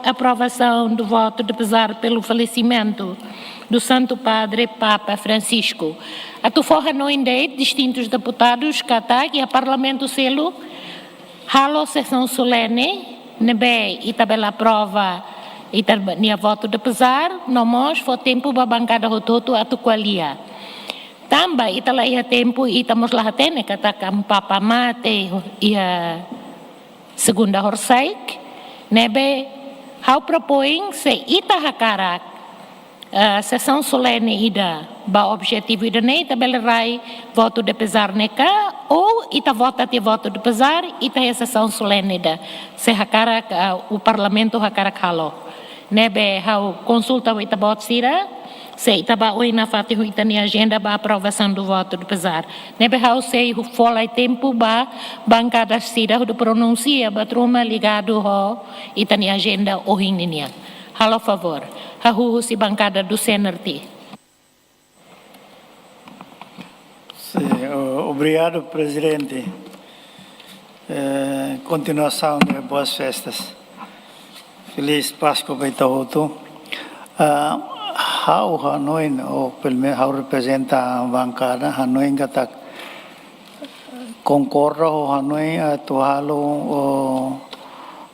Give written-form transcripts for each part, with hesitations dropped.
aprovação do voto de pesar pelo falecimento do Santo Padre Papa Francisco. A tu forra no indei, distintos deputados, e a Parlamento selo, halo sessão solene, nebe e tabela prova e nia voto de pesar, nomos foi tempo para bancada rototo a tu qualia. Tamba ita lá ia tempo ita mos lá tene kata kam papa mate ia segunda horsaik nebe how propõe se ita hakara sessão solene ida ba objetivo ida nei tabela rai voto de pesar neka ou ita vota te voto de pesar ita é sessão solene ida se hakara o parlamento hakara halo nebe how consulta o ita bot sira se itaba oi na fatihu itani agenda ba aprovação do voto de pesar. Nebe hau sei hu folai tempo ba bancada sida hu pronuncia ba truma ligado ho itani agenda o hininia. Halo favor. Hahu si bancada do CNRT. Obrigado, presidente. Continuação de boas festas. Feliz Páscoa para Itaúto. How Hanoi o pelo how representa a bancada Hanoi gatak concorra o Hanoi atualo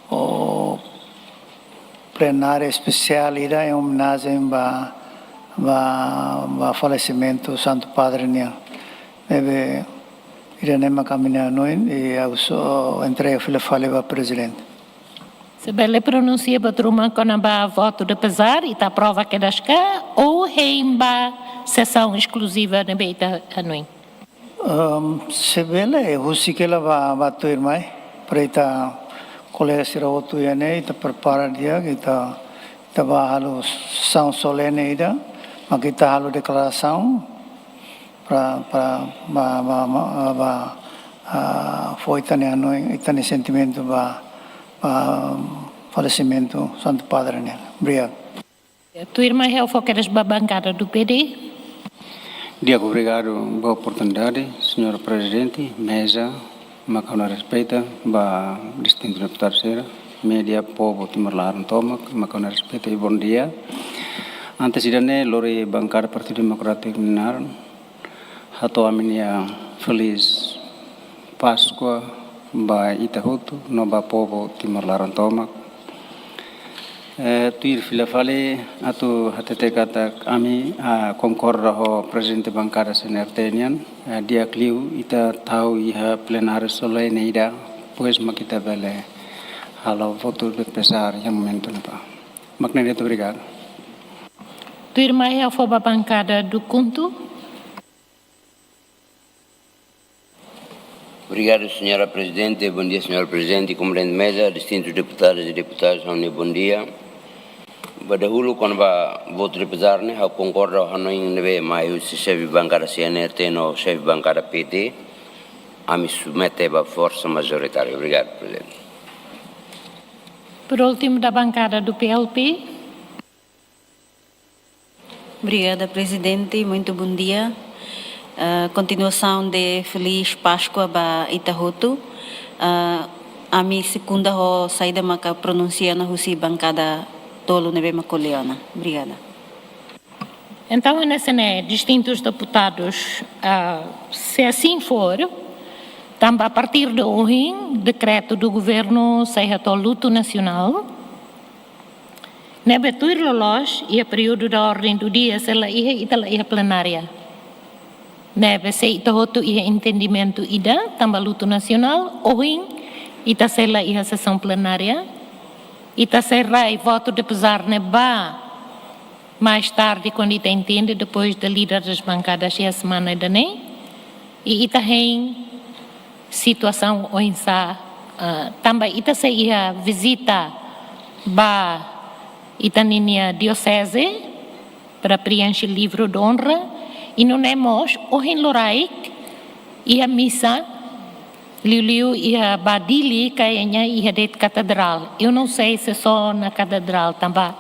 o plenário especial ira em homenagem ba falecimento Santo Padre nia deve ira nema caminhar Hanoi e eu entrei a fila fale ba presidente. Se bele pronuncia batruma quando ba voto de pesar e tá prova que das cá ou reimba sessão exclusiva na beita Hanoi. Se bele husi que ela ba tu irmai preita colega sira outro iane ita prepara dia kita ba halu sessão solene ida mas kita halu declaração para foi tane Hanoi itane sentimento ba falecimento Santo Padre nele. Obrigado. Tu irmã é o foqueiras da bancada do PD? Diego, obrigado pela oportunidade, senhor presidente, mesa, macana respeita, ba distinto deputado Sera, média, povo, Timor-Leste, Tomac, macana respeita e bom dia. Antes de lori bancada Partido Democrático Minar, hato aminia feliz Páscoa, ba Itaúto, no ba povo Timor-Leste, Tomac. Tuir fila fale atu hatete kata kami concorra ho presidente bancada senertenian dia kliu ita tahu iha plenário solene ida pois makita bele halo voto de pesar yang momento pa maknede obrigado. Tuir mai é a bancada do Kuntu. Obrigado, senhora presidente. Bom dia, senhor presidente, comandante de mesa, distintos deputados e deputadas, bom dia. Badahulu quando va voto de pesar ne ha concordo Hanoi neve mai o chefe bancada CNRT no chefe bancada PT a me submete a força majoritária. Obrigado, presidente. Por último da bancada do PLP. Obrigada, presidente. Muito bom dia. Continuação de Feliz Páscoa para Itaúto. A minha segunda saída maca pronuncia na Russi bancada tolo neve macoliana. Obrigada. Então, nesse distintos deputados, se assim for, também a partir de hoje, decreto do governo sai a luto nacional, nebe tuir lolos e a período da ordem do dia se la ia plenária. Nebe se ita hotu ia entendimento ida também luto nacional, hoje ita se la ia sessão plenária. Ita será voto de pesar neba mais tarde quando ita entende depois da líder das bancadas e a semana da nem e ita tem situação oinsa também ita se ia visita ba ita ninia diocese para preencher livro de honra e não é mos o em Loraik e a missa Liu ia badili kayaknya ia de catedral. Eu não sei se só na catedral também.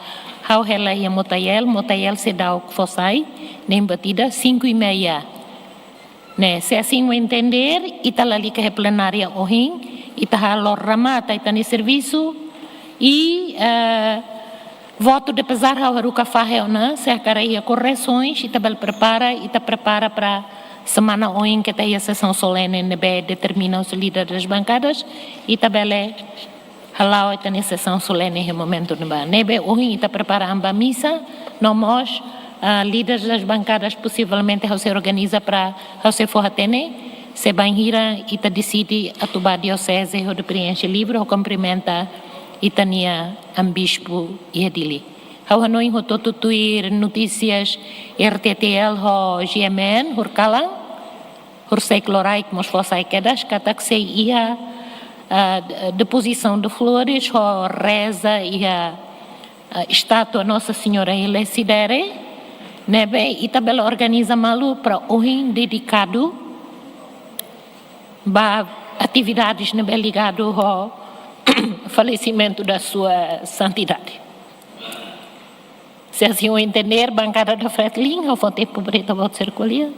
How ela ia Motayel se dá o que fosse nem batida 5:30. Né, se assim o entender, ita ali que é plenária hoje, ita halor ramata ita ni serviço, E voto de pesar ao Haruka Faheona, se acaria correções e também prepara para semana oin que tem a sessão solene nebe determina os líderes das bancadas e também halau tem a sessão solene no momento nebe oin está preparando a missa nós líderes das bancadas possivelmente se organiza para se forratene se banhira e ta decide atubar diocese ou de preenche livre ou cumprimenta e tania bispo e edili. Hau hanoi ho totutuir notícias RTTL ho GMN hurkalang hursecloraik mos fossai kedas katak se ia deposição de flores ho reza ia estátua Nossa Senhora Elecidere nebe e tabela organiza malu para ohin dedicado ba atividades nebe ligado ho falecimento da sua santidade. Se assim eu entender, bancada da Fretlin, ao tempo preta pode ser colhida.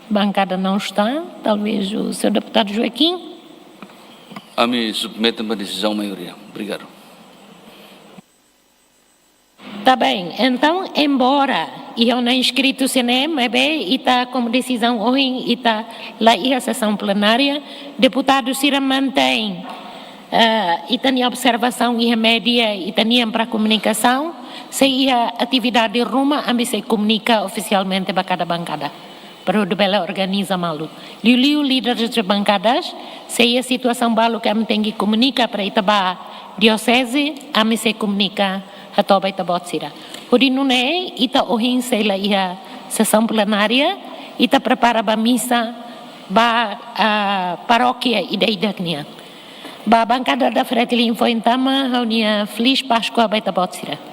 Bancada não está, talvez o seu deputado Joaquim. A me submeto a uma decisão maioria. Obrigado. Tá bem, então, embora eu não inscrito no CNM, e está como decisão hoje, e está lá e a sessão plenária, deputado Cira mantém e tem observação e remédia e tem para comunicação, se a atividade de Roma, a se comunica oficialmente para cada bancada. Para o debela organiza malu. Liu líderes de bancadas, se a situação balo que a tem que comunicar para Itabá diocese, a se comunica a toba Itabá Cira. Por isso não é, ita ohin se lá a sessão plenária, ita prepara a missa, a paróquia e da idacnia. Ba bancada da Fretilin foi em Tama, a Feliz Páscoa a Itabá Cira.